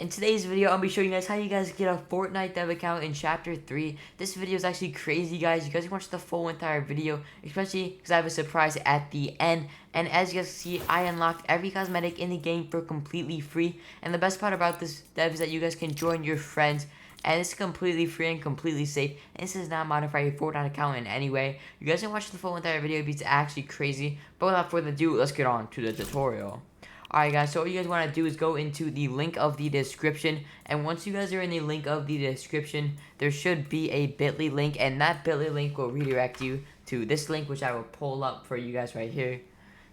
In today's video, I'll be showing you guys how you guys get a Fortnite dev account in Chapter 3. This video is actually crazy, guys. You guys can watch the full entire video, especially because I have a surprise at the end. And as you guys see, I unlocked every cosmetic in the game for completely free. And the best part about this dev is that you guys can join your friends. And it's completely free and completely safe. And this does not modify your Fortnite account in any way. You guys can watch the full entire video because it's actually crazy. But without further ado, let's get on to the tutorial. Alright guys, so what you guys want to do is go into the link of the description, and once you guys are in the link of the description, there should be a bit.ly link, and that bit.ly link will redirect you to this link, which I will pull up for you guys right here.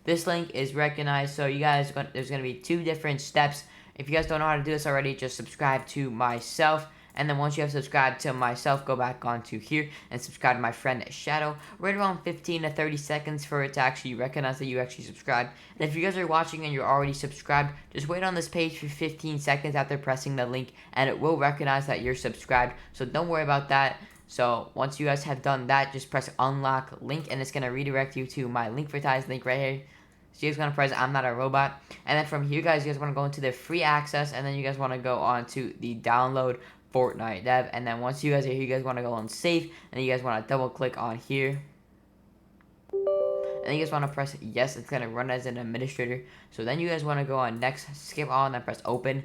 This link is recognized, so you guys, there's going to be 2 different steps. If you guys don't know how to do this already, just subscribe to myself. And then once you have subscribed to myself, go back onto here and subscribe to my friend Shadow. Right around 15 to 30 seconds for it to actually recognize that you actually subscribed. And if you guys are watching and you're already subscribed, just wait on this page for 15 seconds after pressing the link, and it will recognize that you're subscribed. So don't worry about that. So once you guys have done that, just press unlock link, and it's going to redirect you to my Linkvertise link right here. So you guys want to press I'm not a robot. And then from here, guys, you guys want to go into the free access, and then you guys want to go on to the download Fortnite dev. And then once you guys are here, you guys want to go on save, and you guys want to double click on here. And you guys want to press yes, it's going to run as an administrator. So then you guys want to go on next, skip all, and then press open.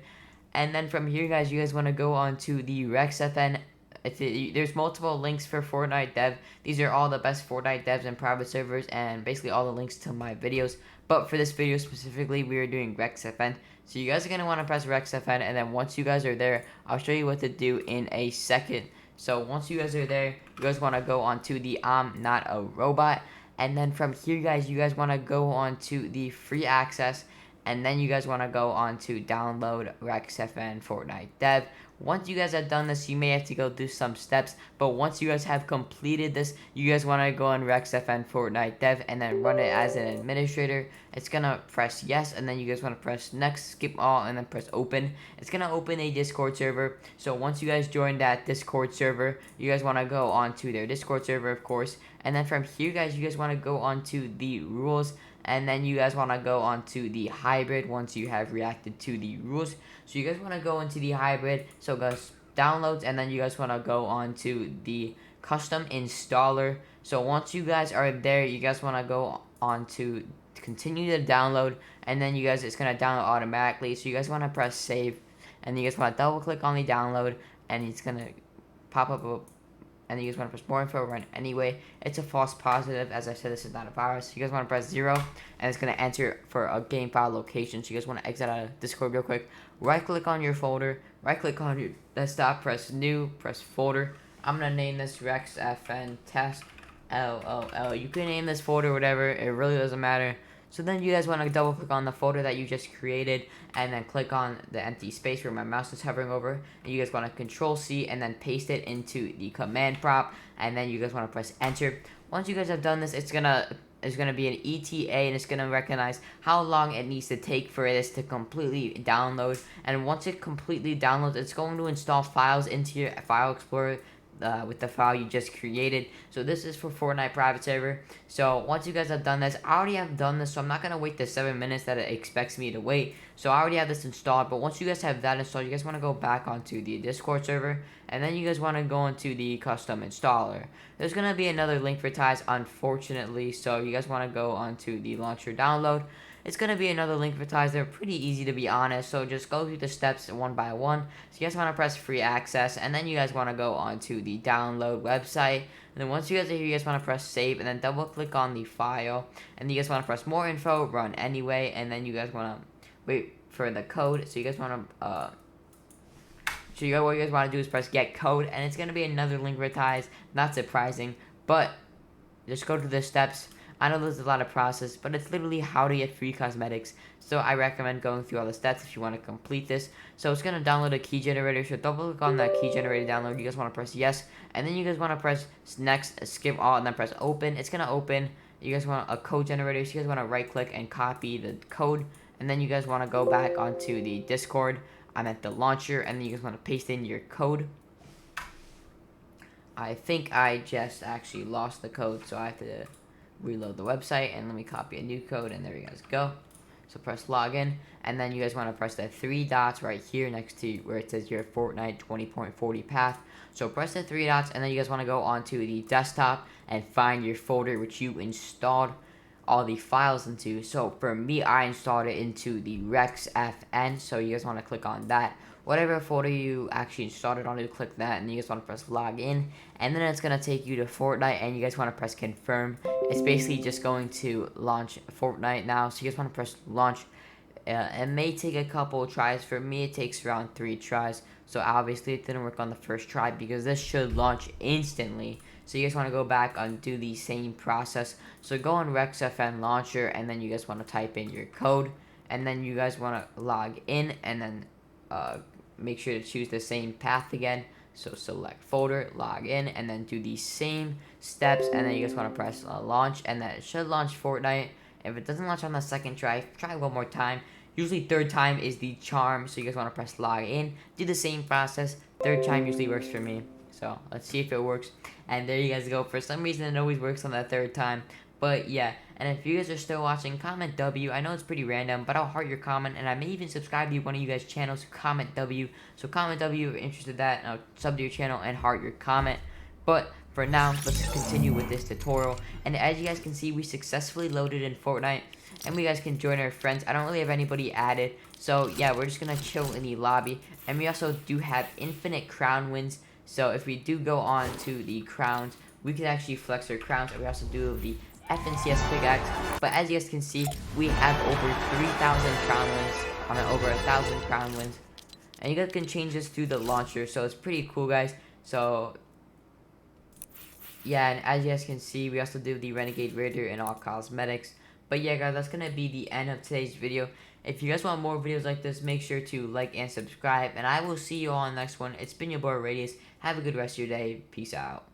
And then from here, guys, you guys want to go on to the ReksFN. There's multiple links for Fortnite dev. These are all the best Fortnite devs and private servers, and basically all the links to my videos. But for this video specifically, we are doing ReksFN. So you guys are going to want to press ReksFN, and then once you guys are there, I'll show you what to do in a second. So once you guys are there, you guys want to go on to the I'm not a robot. And then from here, guys, you guys want to go on to the free access. And then you guys want to go on to download ReksFN Fortnite dev. Once you guys have done this, you may have to go through some steps. But once you guys have completed this, you guys want to go on ReksFN Fortnite dev and then run it as an administrator. It's going to press yes, and then you guys want to press next, skip all, and then press open. It's going to open a Discord server. So once you guys join that Discord server, you guys want to go on to their Discord server, of course. And then from here, guys, you guys want to go on to the rules. And then you guys want to go on to the hybrid once you have reacted to the rules. So you guys want to go into the hybrid. So guys, downloads, and then you guys want to go on to the custom installer. So once you guys are there, you guys want to go on to continue to download. And then you guys, it's going to download automatically. So you guys want to press save. And you guys want to double click on the download. And it's going to pop up. And you guys want to press more info, run anyway. It's a false positive. As I said, this is not a virus. You guys want to press 0, and it's going to enter for a game file location. So you guys want to exit out of Discord real quick. Right click on your folder. Right click on your desktop. Press new. Press folder. I'm going to name this ReksFN test LOL. You can name this folder whatever. It really doesn't matter. So then you guys want to double click on the folder that you just created, and then click on the empty space where my mouse is hovering over, and you guys want to Control C and then paste it into the command prompt, and then you guys want to press enter. Once you guys have done this, it's gonna be an ETA, and it's gonna recognize how long it needs to take for this to completely download. And once it completely downloads, it's going to install files into your file explorer with the file you just created. So this is for Fortnite Private Server. So once you guys have done this, I already have done this, so I'm not going to wait the 7 minutes that it expects me to wait. So I already have this installed, but once you guys have that installed, you guys want to go back onto the Discord server, and then you guys want to go into the custom installer. There's going to be another Linkvertise, unfortunately, so you guys want to go onto the launcher download. It's going to be another Linkvertise. They're pretty easy, to be honest, so just go through the steps one by one. So you guys want to press free access, and then you guys want to go onto the download website. And then once you guys are here, you guys want to press save, and then double click on the file. And you guys want to press more info, run anyway, and then you guys want to wait for the code. So you guys want to what you guys want to do is press get code, and it's going to be another Linkvertise. Not surprising, but just go through the steps. I know there's a lot of process, but it's literally how to get free cosmetics. So I recommend going through all the steps if you want to complete this. So it's going to download a key generator. So double click on that key generator download. You guys want to press yes. And then you guys want to press next, skip all, and then press open. It's going to open. You guys want a code generator. So you guys want to right click and copy the code. And then you guys want to go back onto the Discord. I'm at the launcher. And then you guys want to paste in your code. I think I just actually lost the code, so I have to reload the website, and let me copy a new code, and there you guys go. So press login, and then you guys want to press the 3 dots right here next to where it says your Fortnite 20.40 path. So press the 3 dots, and then you guys want to go onto the desktop and find your folder which you installed all the files into. So for me, I installed it into the ReksFN, so you guys want to click on that. Whatever folder you actually installed it on, you click that, and you guys want to press login, and then it's going to take you to Fortnite, and you guys want to press confirm. It's basically just going to launch Fortnite now, so you guys want to press launch. It may take a couple tries. For me, it takes around 3 tries, so obviously it didn't work on the first try because this should launch instantly. So you guys want to go back and do the same process. So go on ReksFN launcher, and then you guys want to type in your code, and then you guys want to log in, and then make sure to choose the same path again. So select folder, log in, and then do the same steps, and then you guys want to press launch, and then it should launch Fortnite. If it doesn't launch on the second try, try one more time. Usually third time is the charm, so you guys want to press log in, do the same process. Third time usually works for me. So let's see if it works. And there you guys go. For some reason it always works on that third time. But yeah, and if you guys are still watching, comment W. I know it's pretty random, but I'll heart your comment, and I may even subscribe to one of you guys' channels who comment W. So comment W if you're interested in that, and I'll sub to your channel and heart your comment. But for now, let's continue with this tutorial. And as you guys can see, we successfully loaded in Fortnite, and we guys can join our friends. I don't really have anybody added, so yeah, we're just gonna chill in the lobby. And we also do have infinite crown wins, so if we do go on to the crowns, we can actually flex our crowns, and we also do the FNCS pickaxe. But as you guys can see, we have over 3,000 crown wins, over 1,000 crown wins, and you guys can change this through the launcher, so it's pretty cool, guys. So yeah, and as you guys can see, we also do the Renegade Raider and all cosmetics. But yeah, guys, that's gonna be the end of today's video. If you guys want more videos like this, make sure to like and subscribe, and I will see you all in the next one. It's been your boy Radius. Have a good rest of your day. Peace out.